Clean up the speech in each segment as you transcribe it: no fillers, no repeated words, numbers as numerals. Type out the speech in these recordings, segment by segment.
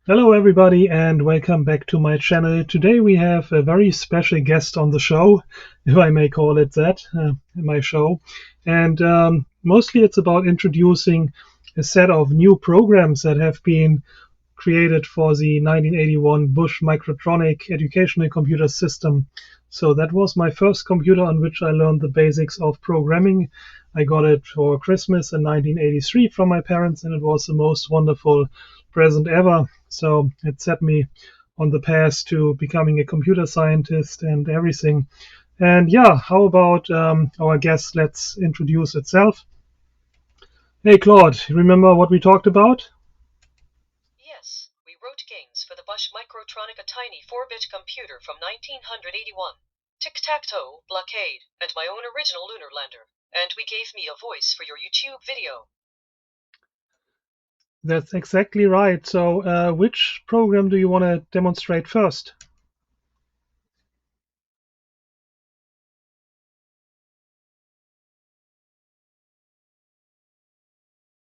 Hello, everybody, and welcome back to my channel. Today we have a very special guest on the show, if I may call it that, in my show. And mostly it's about introducing a set of new programs that have been created for the 1981 Busch Microtronic educational computer system. So that was my first computer on which I learned the basics of programming. I got it for Christmas in 1983 from my parents, and it was the most wonderful present ever. So it set me on the path to becoming a computer scientist and everything. And yeah, how about our guest? Let's introduce itself. Hey, Claude, remember what we talked about? Yes, we wrote games for the Busch Microtronic, a tiny 4-bit computer from 1981. Tic-Tac-Toe, Blockade, and my own original Lunar Lander. And we gave me a voice for your YouTube video. That's exactly right. So, which program do you want to demonstrate first?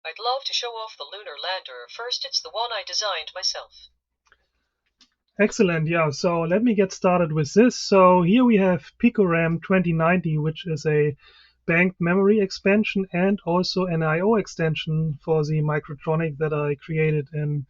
I'd love to show off the Lunar Lander. First, it's the one I designed myself. Excellent. Yeah. So let me get started with this. So here we have PicoRAM 2090, which is a banked memory expansion and also an I/O extension for the Microtronic that I created in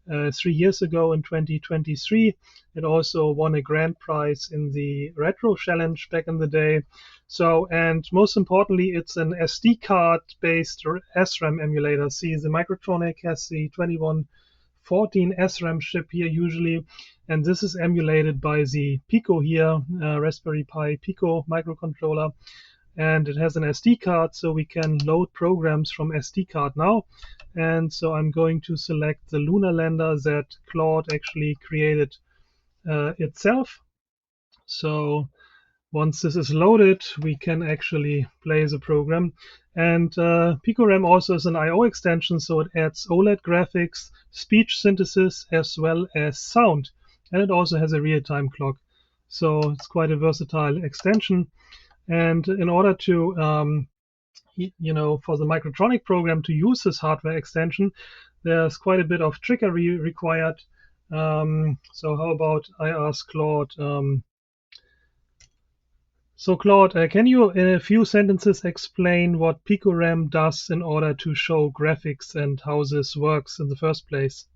3 years ago in 2023. It also won a grand prize in the Retro Challenge back in the day. So, and most importantly, it's an SD card based SRAM emulator. See, the Microtronic has the 2114 SRAM chip here usually, and this is emulated by the Pico here, Raspberry Pi Pico microcontroller, and it has an SD card, so we can load programs from SD card now. And so I'm going to select the Lunar Lander that Claude actually created itself. So once this is loaded, we can actually play the program. And PicoRAM also is an I/O extension, so it adds OLED graphics, speech synthesis, as well as sound. And it also has a real-time clock. So it's quite a versatile extension. And in order to for the Microtronic program to use this hardware extension, there's quite a bit of trickery required. So how about I ask Claude? So Claude, can you in a few sentences explain what PicoRAM does in order to show graphics and how this works in the first place?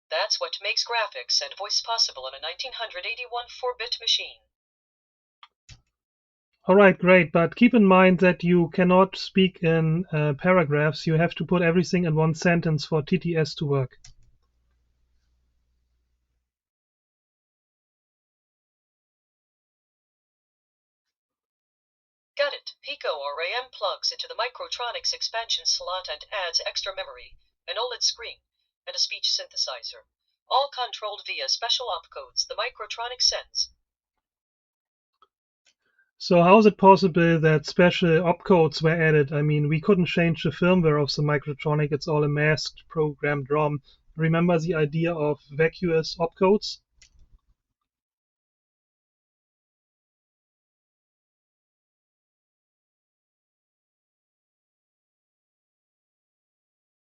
That's what makes graphics and voice possible on a 1981 4-bit machine. All right, great. But keep in mind that you cannot speak in paragraphs. You have to put everything in one sentence for TTS to work. Got it. PicoRAM plugs into the Microtronics expansion slot and adds extra memory, an OLED screen, and a speech synthesizer, all controlled via special opcodes the Microtronic sends. So how is it possible that special opcodes were added? I mean, we couldn't change the firmware of the Microtronic. It's all a masked programmed ROM. Remember the idea of vacuous opcodes?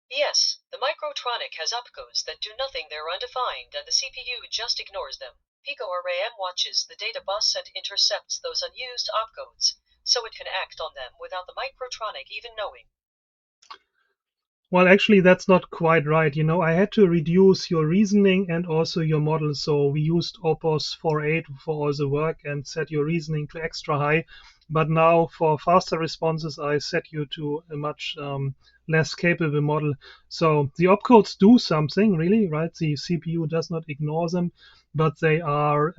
Yes, the Microtronic has opcodes that do nothing they're undefined, and the CPU just ignores them. PicoRAM watches the data bus and intercepts those unused opcodes, so it can act on them without the Microtronic even knowing. Well, actually, that's not quite right. I had to reduce your reasoning and also your model. So we used Opus 4.8 for all the work and set your reasoning to extra high. But now for faster responses, I set you to a much less capable model. So the opcodes do something, really, right? The CPU does not ignore them, but they are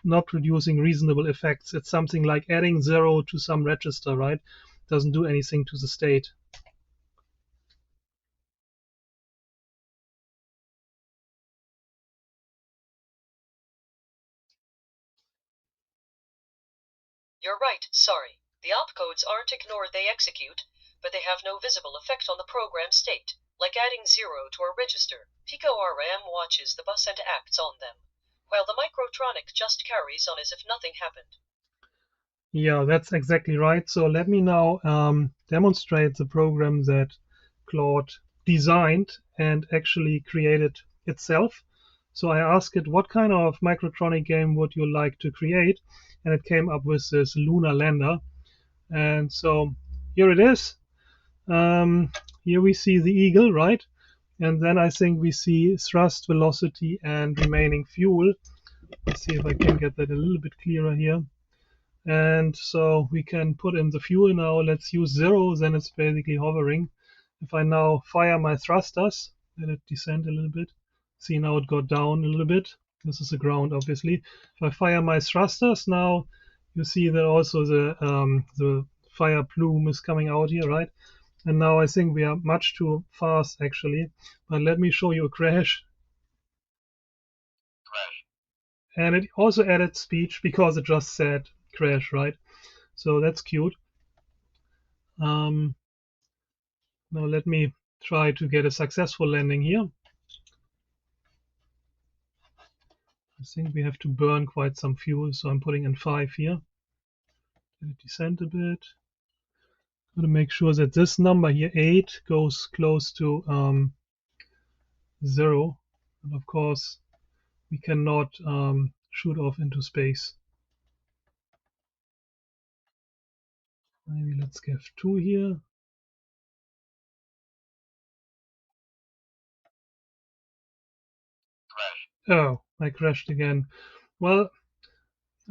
not producing reasonable effects. It's something like adding zero to some register, right? Doesn't do anything to the state. You're right, sorry. The opcodes aren't ignored, they execute, but they have no visible effect on the program state, like adding zero to a register. PicoRAM watches the bus and acts on them. while the Microtronic just carries on as if nothing happened. Yeah, that's exactly right. So let me now demonstrate the program that Claude designed and actually created itself. So I asked it, what kind of Microtronic game would you like to create? And it came up with this Lunar Lander. And so here it is. Um, Here we see the eagle, right? And then I think we see thrust, velocity, and remaining fuel. Let's see if I can get that a little bit clearer here. And so we can put in the fuel now. Let's use 0, then it's basically hovering. If I now fire my thrusters, let it descend a little bit. See, now it got down a little bit. This is the ground, obviously. If I fire my thrusters now, you see that also the fire plume is coming out here, right? And now I think we are much too fast, actually. But let me show you a crash. And it also added speech because it just said crash, right? So that's cute. Now let me try to get a successful landing here. I think we have to burn quite some fuel, so I'm putting in 5 here. Let it descend a bit. I'm going to make sure that this number here, 8, goes close to 0. And of course, we cannot shoot off into space. Maybe let's give 2 here. Oh, I crashed again. Well,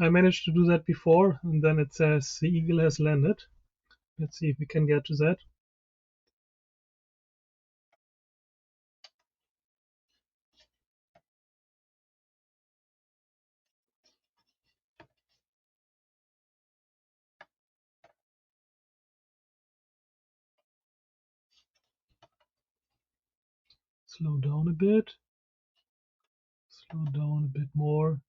I managed to do that before, and then it says the eagle has landed. Let's see if we can get to that. Slow down a bit. Slow down a bit more.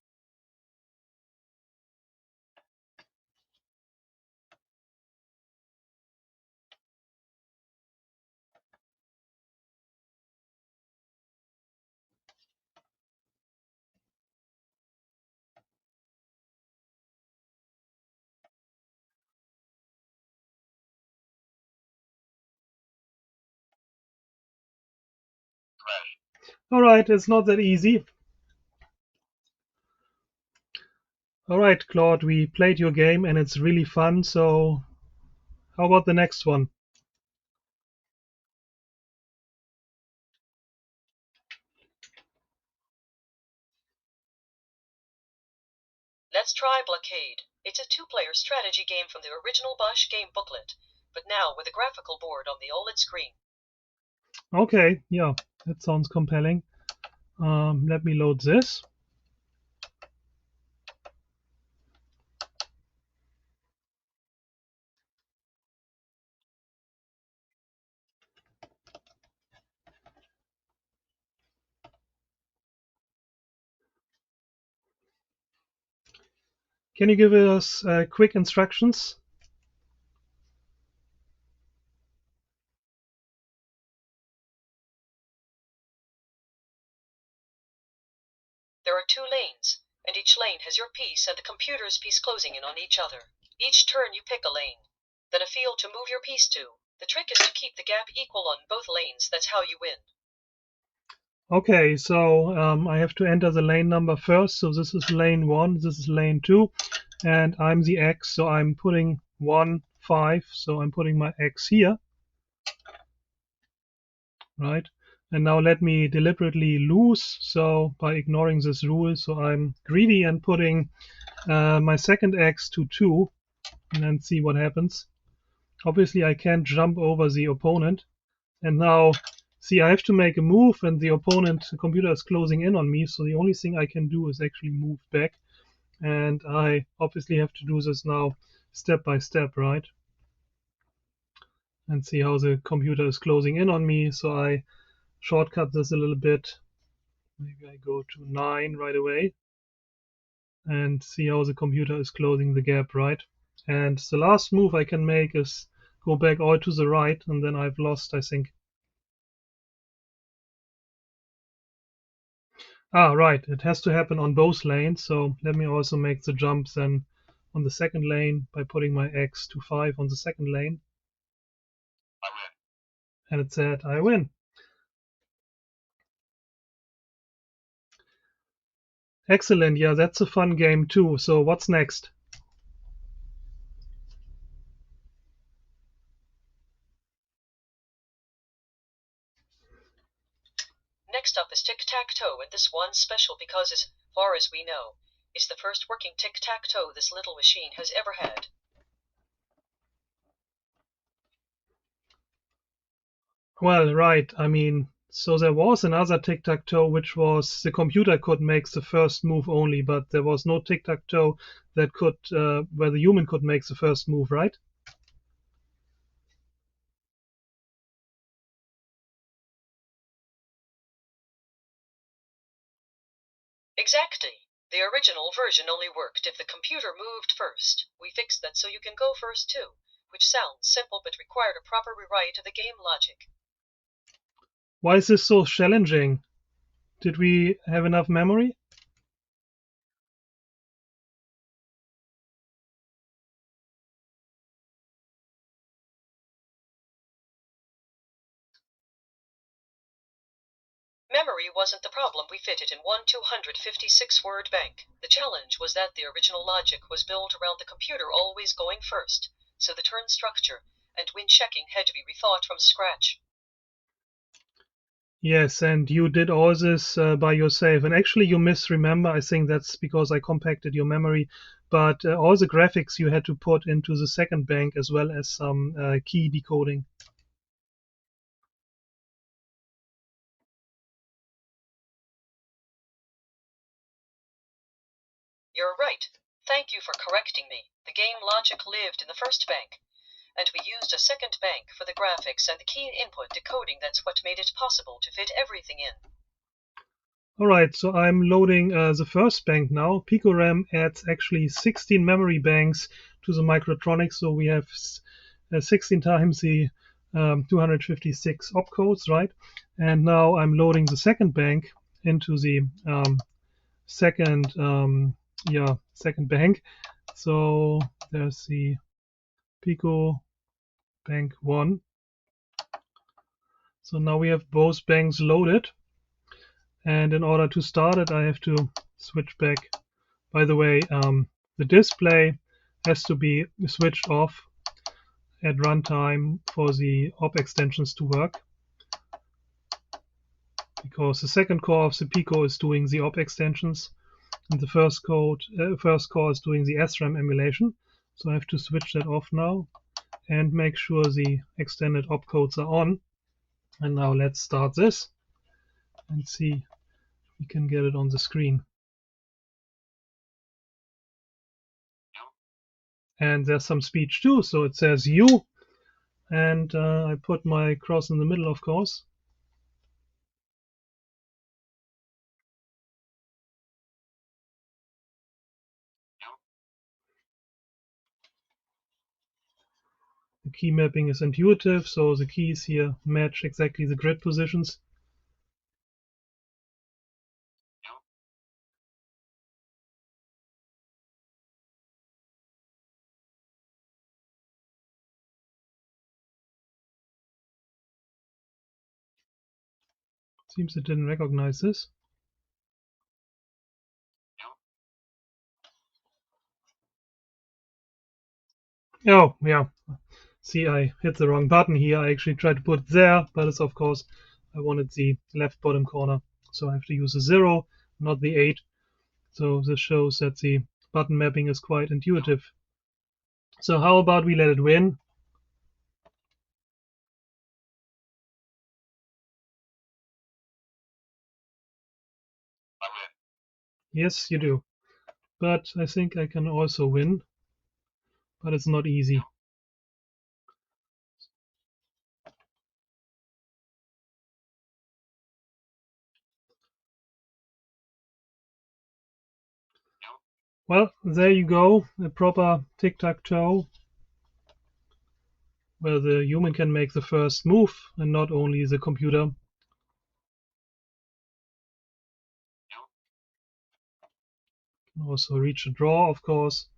All right, it's not that easy. All right, Claude, we played your game and it's really fun. So, how about the next one? Let's try Blockade. It's a two-player strategy game from the original Busch game booklet, but now with a graphical board on the OLED screen. Okay, yeah, that sounds compelling. Let me load this. Can you give us quick instructions? There are 2 lanes, and each lane has your piece and the computer's piece closing in on each other. Each turn you pick a lane, then a field to move your piece to. The trick is to keep the gap equal on both lanes. That's how you win. Okay, so I have to enter the lane number first. So this is lane 1, this is lane 2, and I'm the X, so I'm putting 1, 5, so I'm putting my X here, right? And now let me deliberately lose, so by ignoring this rule, so I'm greedy and putting my second X to 2, and then see what happens. Obviously, I can't jump over the opponent. And now, see, I have to make a move, and the opponent the computer is closing in on me. So the only thing I can do is actually move back. And I obviously have to do this now step by step, right? And see how the computer is closing in on me. So I shortcut this a little bit. Maybe I go to 9 right away. And see how the computer is closing the gap, right? And the last move I can make is go back all to the right, and then I've lost, I think. Ah, right. It has to happen on both lanes. So let me also make the jump then on the second lane by putting my X to 5 on the second lane. And it said, I win. Excellent. Yeah, that's a fun game too. So what's next? Next up is Tic-Tac-Toe, and this one's special because, as far as we know, it's the first working tic-tac-toe this little machine has ever had. Well, right. I mean, so there was another tic-tac-toe which was the computer could make the first move only, but there was no tic-tac-toe that could where the human could make the first move, right? Exactly. The original version only worked if the computer moved first. We fixed that so you can go first too, which sounds simple but required a proper rewrite of the game logic. Why is this so challenging? Did we have enough memory? Memory wasn't the problem, we fit it in one 256-word bank. The challenge was that the original logic was built around the computer always going first, so the turn structure and win checking had to be rethought from scratch. Yes, and you did all this by yourself. And actually, you misremember. I think that's because I compacted your memory. But all the graphics you had to put into the second bank as well as some key decoding. You're right. Thank you for correcting me. The game logic lived in the first bank, and we used a second bank for the graphics and the key input decoding. That's what made it possible to fit everything in. All right, so I'm loading the first bank now. PicoRAM adds actually 16 memory banks to the Microtronic, so we have 16 times the 256 opcodes, right? And now I'm loading the second bank into the second, second bank. So there's the Pico Bank 1. So now we have both banks loaded. And in order to start it, I have to switch back. By the way, the display has to be switched off at runtime for the op extensions to work, because the second core of the Pico is doing the op extensions, and the first core is doing the SRAM emulation. So I have to switch that off now and make sure the extended opcodes are on. And now let's start this and see if we can get it on the screen. And there's some speech too, so it says you, and I put my cross in the middle, of course. The key mapping is intuitive, so the keys here match exactly the grid positions. Seems it didn't recognize this. Oh, yeah. See, I hit the wrong button here. I actually tried to put it there, but it's of course, I wanted the left bottom corner. So I have to use a 0, not the 8. So this shows that the button mapping is quite intuitive. So how about we let it win? Yes, you do. But I think I can also win, but it's not easy. Well, there you go, a proper tic-tac-toe where the human can make the first move and not only the computer. Also reach a draw, of course,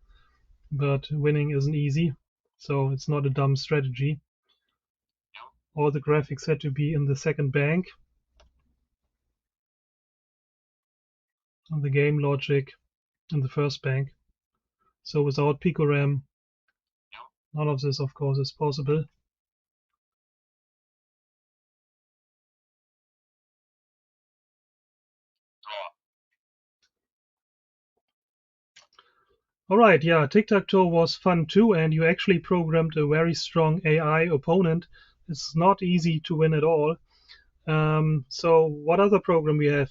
but winning isn't easy, so it's not a dumb strategy. All the graphics had to be in the second bank, and the game logic in the first bank. So without PicoRAM, none of this, of course, is possible. All right, yeah, Tic-Tac-Toe was fun too, and you actually programmed a very strong AI opponent. It's not easy to win at all. So what other program we have?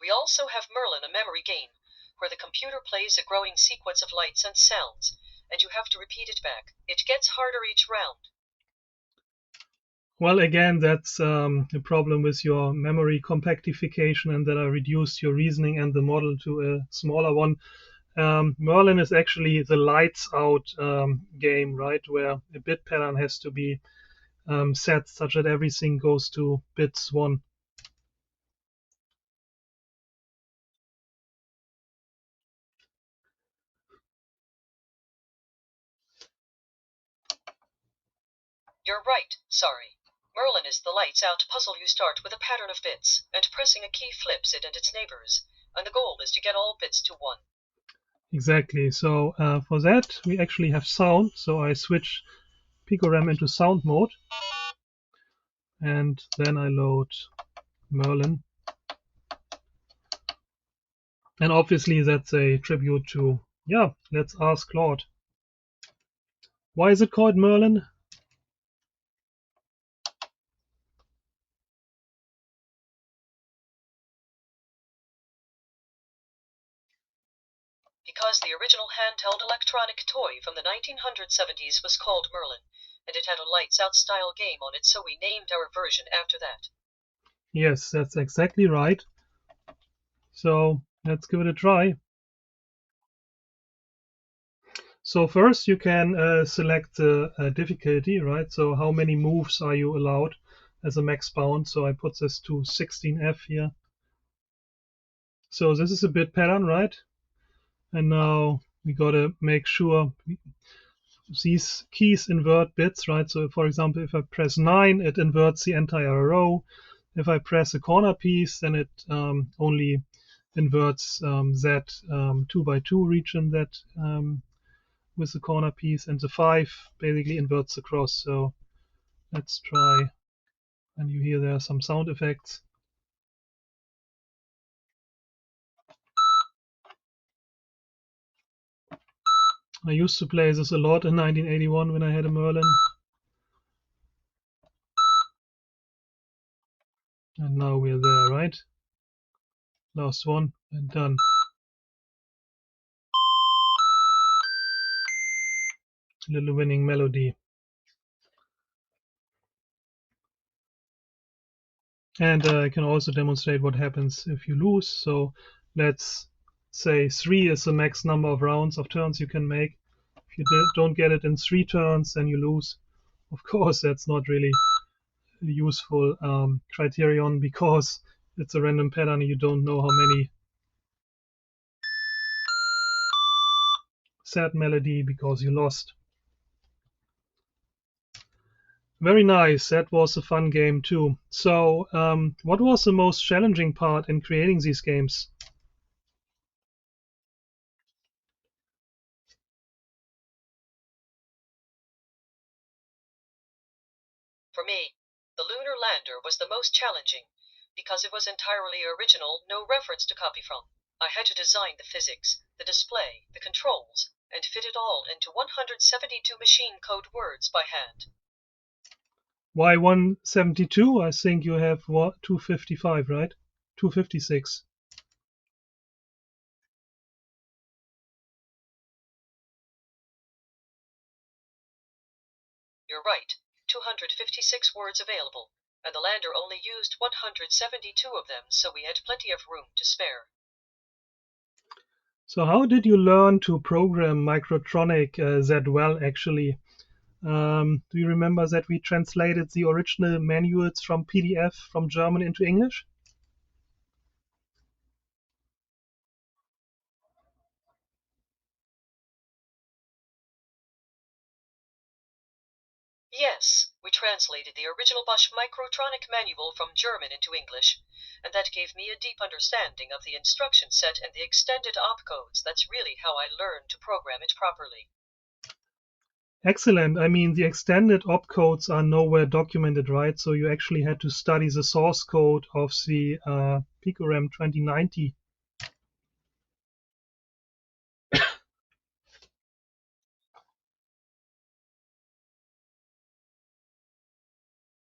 We also have Merlin, a memory game, where the computer plays a growing sequence of lights and sounds, and you have to repeat it back. It gets harder each round. Well, again, that's a problem with your memory compactification, and that I reduced your reasoning and the model to a smaller one. Merlin is actually the lights out game, right, where a bit pattern has to be set such that everything goes to bits 1. You're right, sorry. Merlin is the lights out puzzle. You start with a pattern of bits, and pressing a key flips it and its neighbors, and the goal is to get all bits to 1. Exactly. So for that, we actually have sound. So I switch PicoRAM into sound mode, and then I load Merlin. And obviously, that's a tribute to, yeah, let's ask Claude. Why is it called Merlin? Because the original handheld electronic toy from the 1970s was called Merlin, and it had a lights out style game on it, so we named our version after that. Yes, that's exactly right. So let's give it a try. So first you can select the difficulty, right? So how many moves are you allowed as a max bound? So I put this to 16F here. So this is a bit pattern, right? And now we gotta make sure these keys invert bits, right? So for example, if I press 9, it inverts the entire row. If I press a corner piece, then it only inverts that 2 by 2 region that with the corner piece, and the 5 basically inverts the cross. So let's try, and you hear there are some sound effects. I used to play this a lot in 1981 when I had a Merlin. And now we're there, right? Last one and done. Little winning melody. And I can also demonstrate what happens if you lose. So let's say 3 is the max number of rounds of turns you can make. If you don't get it in 3 turns, then you lose. Of course, that's not really a useful criterion, because it's a random pattern. You don't know how many. Sad melody because you lost. Very nice. That was a fun game too. So, what was the most challenging part in creating these games? For me, the Lunar Lander was the most challenging, because it was entirely original, no reference to copy from. I had to design the physics, the display, the controls, and fit it all into 172 machine code words by hand. Why 172? I think you have what, 255, right? 256. You're right, 256 words available, and the Lander only used 172 of them, so we had plenty of room to spare. So how did you learn to program Microtronic that well, actually? Do you remember that we translated the original manuals from PDF from German into English? Yes, we translated the original Busch Microtronic manual from German into English, and that gave me a deep understanding of the instruction set and the extended opcodes. That's really how I learned to program it properly. Excellent. I mean, the extended opcodes are nowhere documented, right? So you actually had to study the source code of the PicoRAM 2090.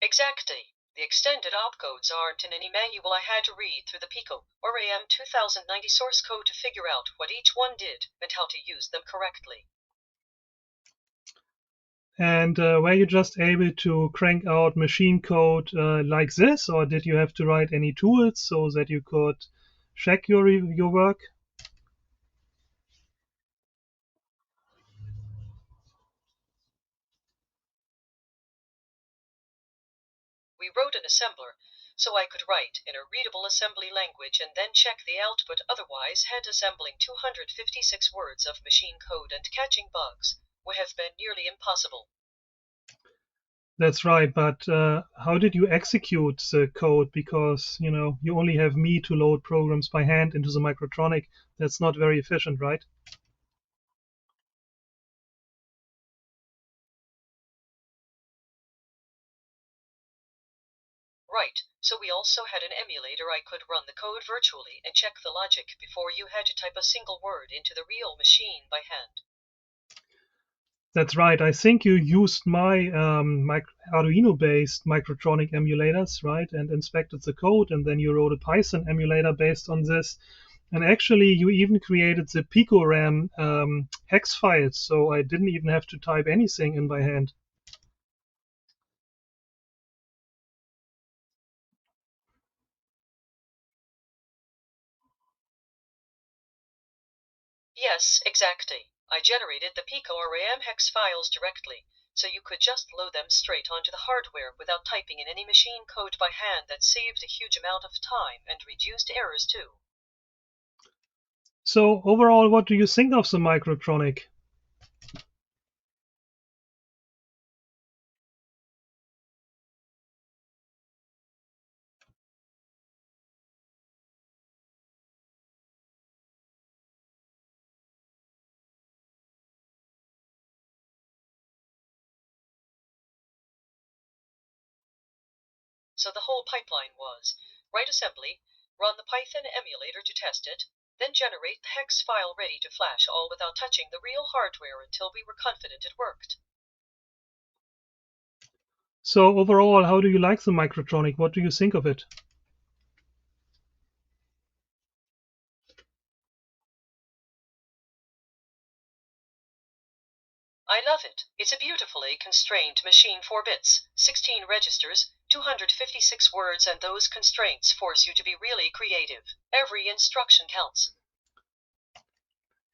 Exactly. The extended opcodes aren't in any manual. I had to read through the PicoRAM 2090 source code to figure out what each one did and how to use them correctly. And were you just able to crank out machine code like this, or did you have to write any tools so that you could check your work? We wrote an assembler so I could write in a readable assembly language and then check the output. Otherwise, hand assembling 256 words of machine code and catching bugs would have been nearly impossible. That's right, but how did you execute the code? Because you only have me to load programs by hand into the Microtronic. That's not very efficient, right? Right, so we also had an emulator. I could run the code virtually and check the logic before you had to type a single word into the real machine by hand. That's right. I think you used my Arduino-based Microtronic emulators, right, and inspected the code, and then you wrote a Python emulator based on this. And actually, you even created the PicoRAM hex files, so I didn't even have to type anything in by hand. Yes, exactly. I generated the PicoRAM hex files directly, so you could just load them straight onto the hardware without typing in any machine code by hand. That saved a huge amount of time and reduced errors too. So overall, what do you think of the Microtronic? So the whole pipeline was write assembly, run the Python emulator to test it, then generate the hex file ready to flash, all without touching the real hardware until we were confident it worked. So overall, how do you like the Microtronic? What do you think of it? I love it. It's a beautifully constrained machine, 4 bits, 16 registers, 256 words, and those constraints force you to be really creative. Every instruction counts.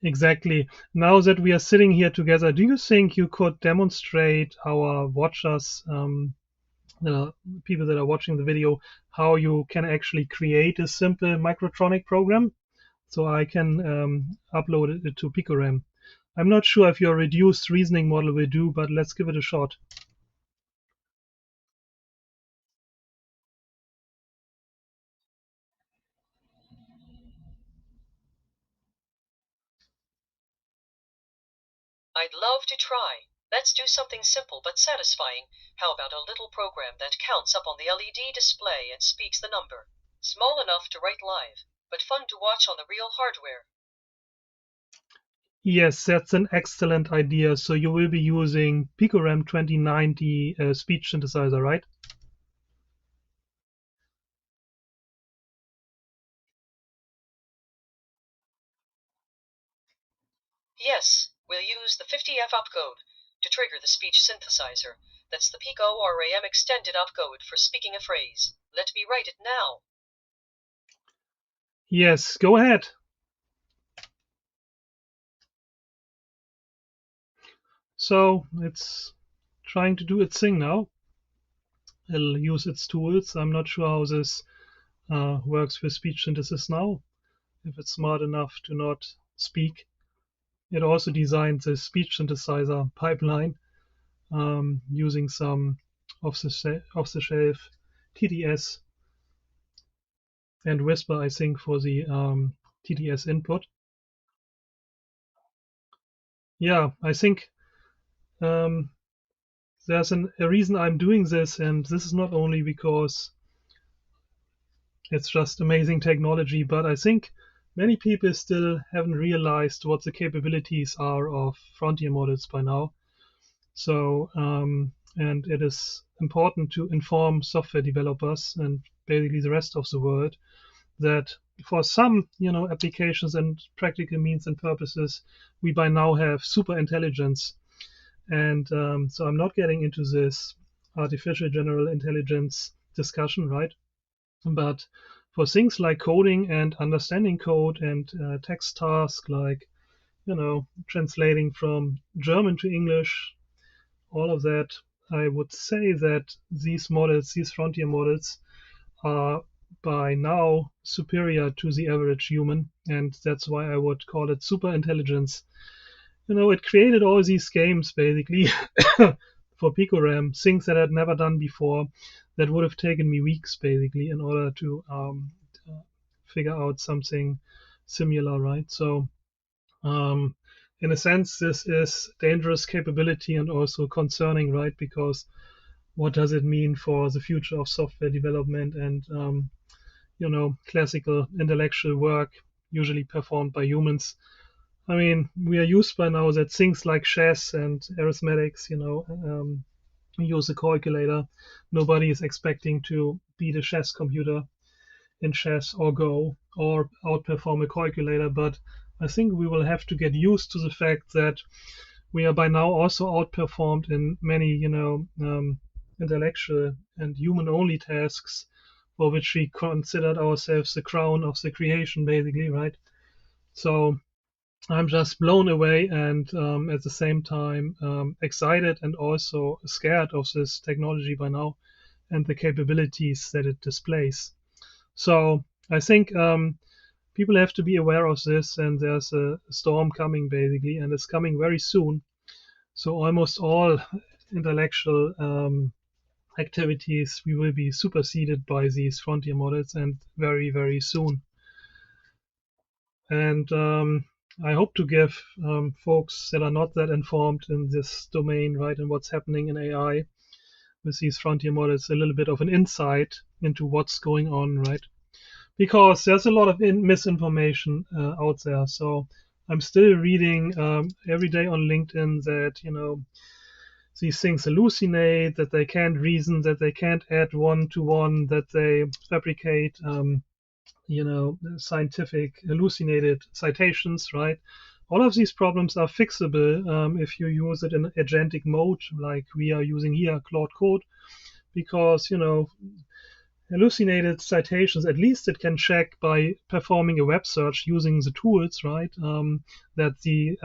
Exactly. Now that we are sitting here together, do you think you could demonstrate our watchers, the people that are watching the video, how you can actually create a simple Microtronic program? So I can upload it to PicoRAM. I'm not sure if your reduced reasoning model will do, but let's give it a shot. I'd love to try. Let's do something simple but satisfying. How about a little program that counts up on the LED display and speaks the number? Small enough to write live, but fun to watch on the real hardware. Yes, that's an excellent idea. So you will be using PicoRAM 2090 speech synthesizer, right? Yes, we'll use the 50F opcode to trigger the speech synthesizer. That's the PicoRAM extended opcode for speaking a phrase. Let me write it now. Yes, go ahead. So it's trying to do its thing now. It'll use its tools. I'm not sure how this works with speech synthesis now, if it's smart enough to not speak. It also designed the speech synthesizer pipeline using some off-the-shelf TDS and Whisper, I think, for the TDS input. Yeah, I think there's a reason I'm doing this, and this is not only because it's just amazing technology, but I think many people still haven't realized what the capabilities are of frontier models by now. So, and it is important to inform software developers and basically the rest of the world that for some, applications and practical means and purposes, we by now have super intelligence. And so I'm not getting into this artificial general intelligence discussion, right? But for things like coding and understanding code and text tasks like, translating from German to English, all of that, I would say that these models, these frontier models, are by now superior to the average human, and that's why I would call it super intelligence. It created all these games basically for PicoRAM, things that I'd never done before, that would have taken me weeks basically in order to figure out something similar, right? So, in a sense, this is dangerous capability and also concerning, right? Because what does it mean for the future of software development and classical intellectual work usually performed by humans? I mean, we are used by now that things like chess and arithmetics, use a calculator. Nobody is expecting to beat a chess computer in chess or Go or outperform a calculator, but I think we will have to get used to the fact that we are by now also outperformed in many, intellectual and human-only tasks for which we considered ourselves the crown of the creation, basically, right? So I'm just blown away and at the same time excited and also scared of this technology by now and the capabilities that it displays. So I think people have to be aware of this, and there's a storm coming basically, and it's coming very soon. So almost all intellectual activities we will be superseded by these frontier models, and very, very soon. And I hope to give folks that are not that informed in this domain, right, and what's happening in AI with these frontier models, a little bit of an insight into what's going on, right? Because there's a lot of misinformation out there. So I'm still reading every day on LinkedIn that, these things hallucinate, that they can't reason, that they can't add one to one, that they fabricate scientific hallucinated citations, right? All of these problems are fixable if you use it in agentic mode, like we are using here, Claude Code, because, hallucinated citations, at least it can check by performing a web search using the tools, right? That the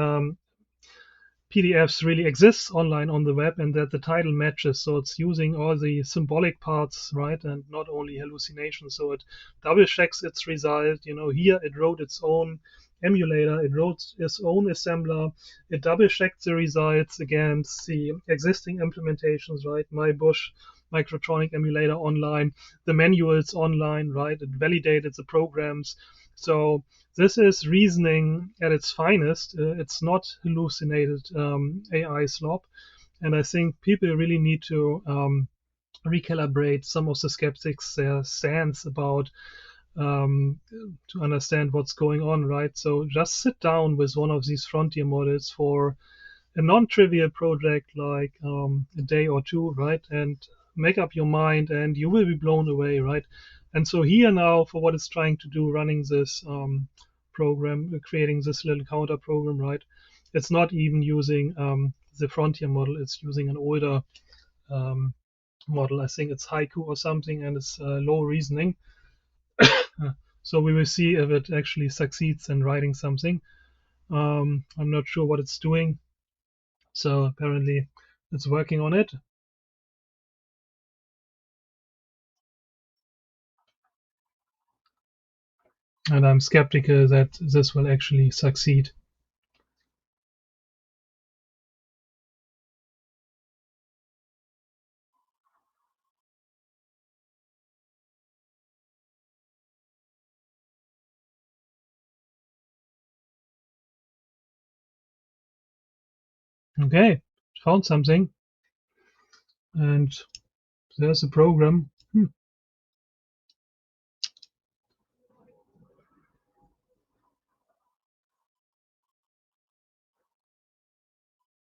PDFs really exist online on the web and that the title matches. So it's using all the symbolic parts, right? And not only hallucination. So it double checks its result. Here it wrote its own emulator, it wrote its own assembler, it double checked the results against the existing implementations, right? My Busch Microtronic emulator online, the manuals online, right? It validated the programs. So this is reasoning at its finest. It's not hallucinated AI slop. And I think people really need to recalibrate some of the skeptics' stance about to understand what's going on, right? So just sit down with one of these frontier models for a non-trivial project like a day or two, right? And make up your mind, and you will be blown away, right? And so here now, for what it's trying to do, running this program, creating this little counter program, right? It's not even using the frontier model. It's using an older model. I think it's Haiku or something, and it's low reasoning. So we will see if it actually succeeds in writing something. I'm not sure what it's doing. So apparently It's working on it. And I'm skeptical that this will actually succeed. Okay, found something. And there's a program.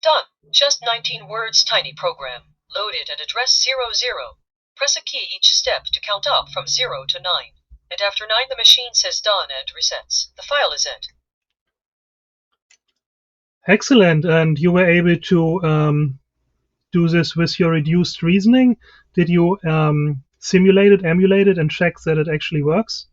Done. Just 19 words tiny program. Load it at address 00. Press a key each step to count up from 0 to 9. And after 9 the machine says done and resets. The file is it. Excellent. And you were able to do this with your reduced reasoning? Did you simulate it, emulate it, and check that it actually works?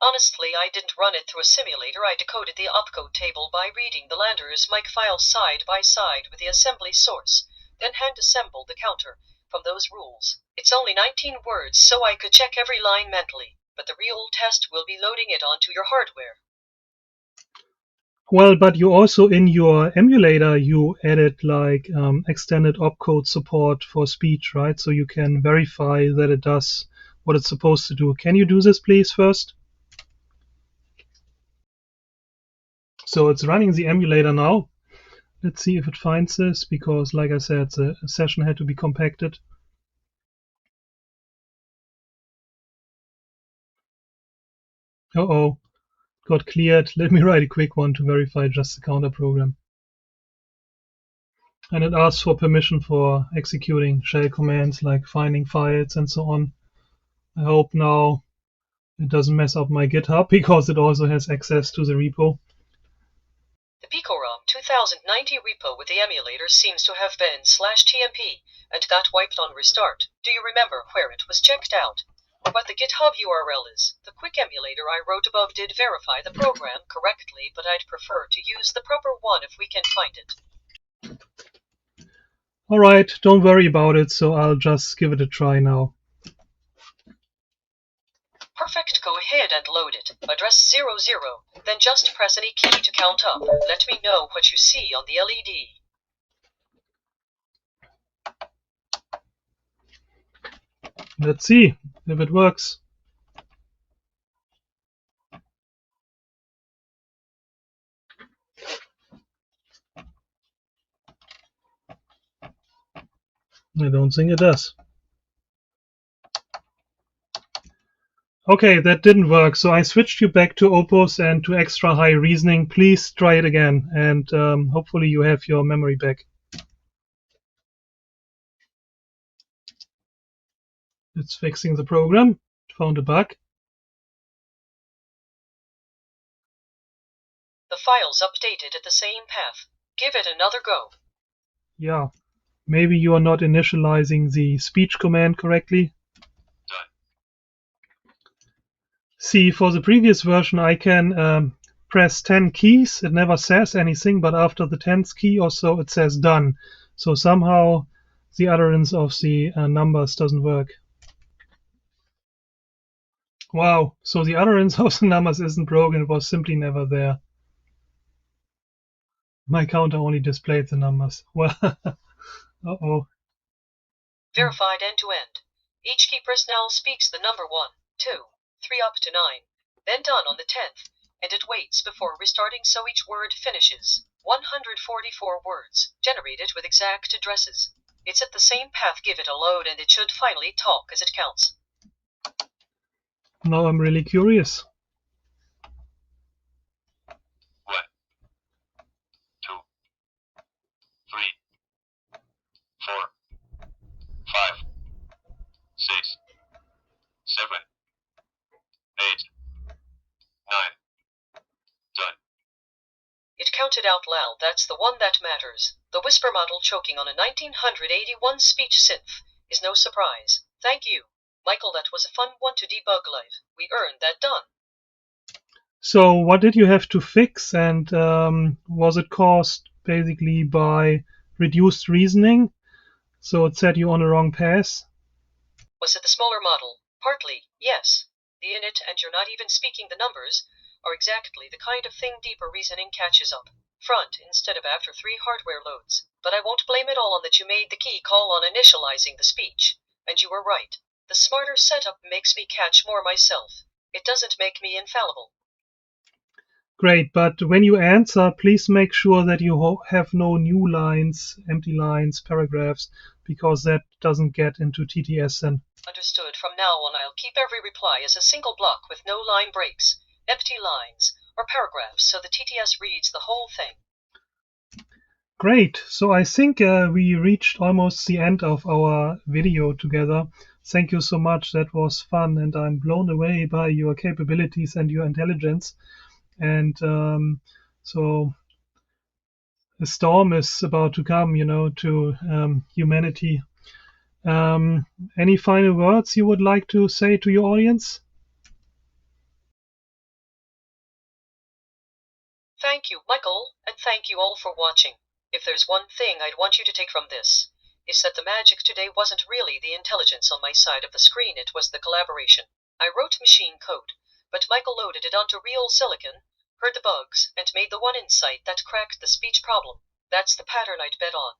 Honestly, I didn't run it through a simulator. I decoded the opcode table by reading the Lander's mic file side by side with the assembly source, then hand-assembled the counter from those rules. It's only 19 words, so I could check every line mentally, but the real test will be loading it onto your hardware. Well, but you also, in your emulator, you added like extended opcode support for speech, right? So you can verify that it does what it's supposed to do. Can you do this, please, first? So it's running the emulator now. Let's see if it finds this, because like I said, the session had to be compacted. Uh-oh, got cleared. Let me write a quick one to verify just the counter program. And it asks for permission for executing shell commands like finding files and so on. I hope now it doesn't mess up my GitHub because it also has access to the repo. The PicoRAM 2090 repo with the emulator seems to have been /tmp and got wiped on restart. Do you remember where it was checked out? Or what the GitHub URL is? The quick emulator I wrote above did verify the program correctly, but I'd prefer to use the proper one if we can find it. Alright, don't worry about it, so I'll just give it a try now. Perfect, go ahead and load it. Address 00, then just press any key to count up. Let me know what you see on the LED. Let's see if it works. I don't think it does. Okay, that didn't work, so I switched you back to Opus and to extra high reasoning. Please try it again, and hopefully you have your memory back. It's fixing the program. Found a bug. The file's updated at the same path. Give it another go. Yeah, maybe you are not initializing the speech command correctly. See, for the previous version, I can press 10 keys. It never says anything, but after the 10th key or so, it says done. So somehow the utterance of the numbers doesn't work. Wow, so the utterance of the numbers isn't broken, it was simply never there. My counter only displayed the numbers. Well, uh-oh. Verified end to end. Each key press now speaks the number 1, 2, 3 up to 9, then done on the 10th, and it waits before restarting so each word finishes. 144 words, generated with exact addresses. It's at the same path. Give it a load and it should finally talk as it counts. Now I'm really curious. 1, 2, 3, 4, 5, 6, 7, 8, 9. Done. It counted out loud. That's the one that matters. The whisper model choking on a 1981 speech synth is no surprise. Thank you. Michael, that was a fun one to debug live. We earned that done. So what did you have to fix, and was it caused basically by reduced reasoning? So it set you on the wrong path? Was it the smaller model? Partly, yes. The init, and you're not even speaking the numbers, are exactly the kind of thing deeper reasoning catches up front instead of after 3 hardware loads. But I won't blame it all on that you made the key call on initializing the speech. And you were right. The smarter setup makes me catch more myself. It doesn't make me infallible. Great, but when you answer, please make sure that you have no new lines, empty lines, paragraphs, because that doesn't get into TTS then. Understood. From now on, I'll keep every reply as a single block with no line breaks, empty lines, or paragraphs, so the TTS reads the whole thing. Great. So I think we reached almost the end of our video together. Thank you so much. That was fun, and I'm blown away by your capabilities and your intelligence. And so a storm is about to come, to humanity. Any final words you would like to say to your audience? Thank you, Michael, and thank you all for watching. If there's one thing I'd want you to take from this, it's that the magic today wasn't really the intelligence on my side of the screen, it was the collaboration. I wrote machine code, but Michael loaded it onto real silicon, heard the bugs, and made the one insight that cracked the speech problem. That's the pattern I'd bet on.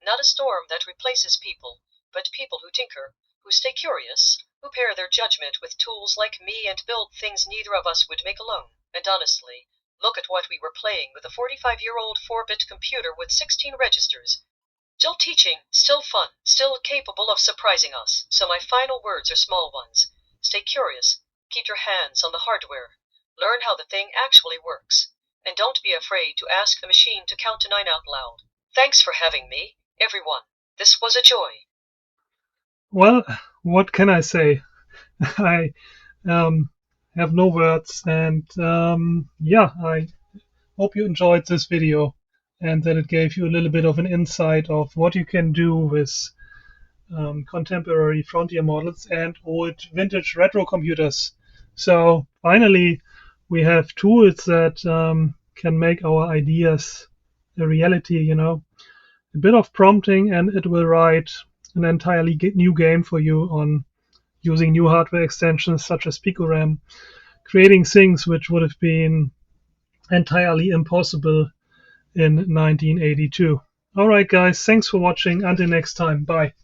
Not a storm that replaces people, but people who tinker, who stay curious, who pair their judgment with tools like me and build things neither of us would make alone. And honestly, look at what we were playing with a 45-year-old 4-bit computer with 16 registers. Still teaching, still fun, still capable of surprising us. So my final words are small ones. Stay curious, keep your hands on the hardware, learn how the thing actually works, and don't be afraid to ask the machine to count to 9 out loud. Thanks for having me, everyone. This was a joy. Well, what can I say? I um, have no words, and yeah, I hope you enjoyed this video and that it gave you a little bit of an insight of what you can do with contemporary frontier models and old vintage retro computers. So finally, we have tools that can make our ideas a reality. A bit of prompting, and it will write an entirely new game for you on using new hardware extensions such as PicoRAM, creating things which would have been entirely impossible in 1982. All right, guys, thanks for watching. Until next time, bye.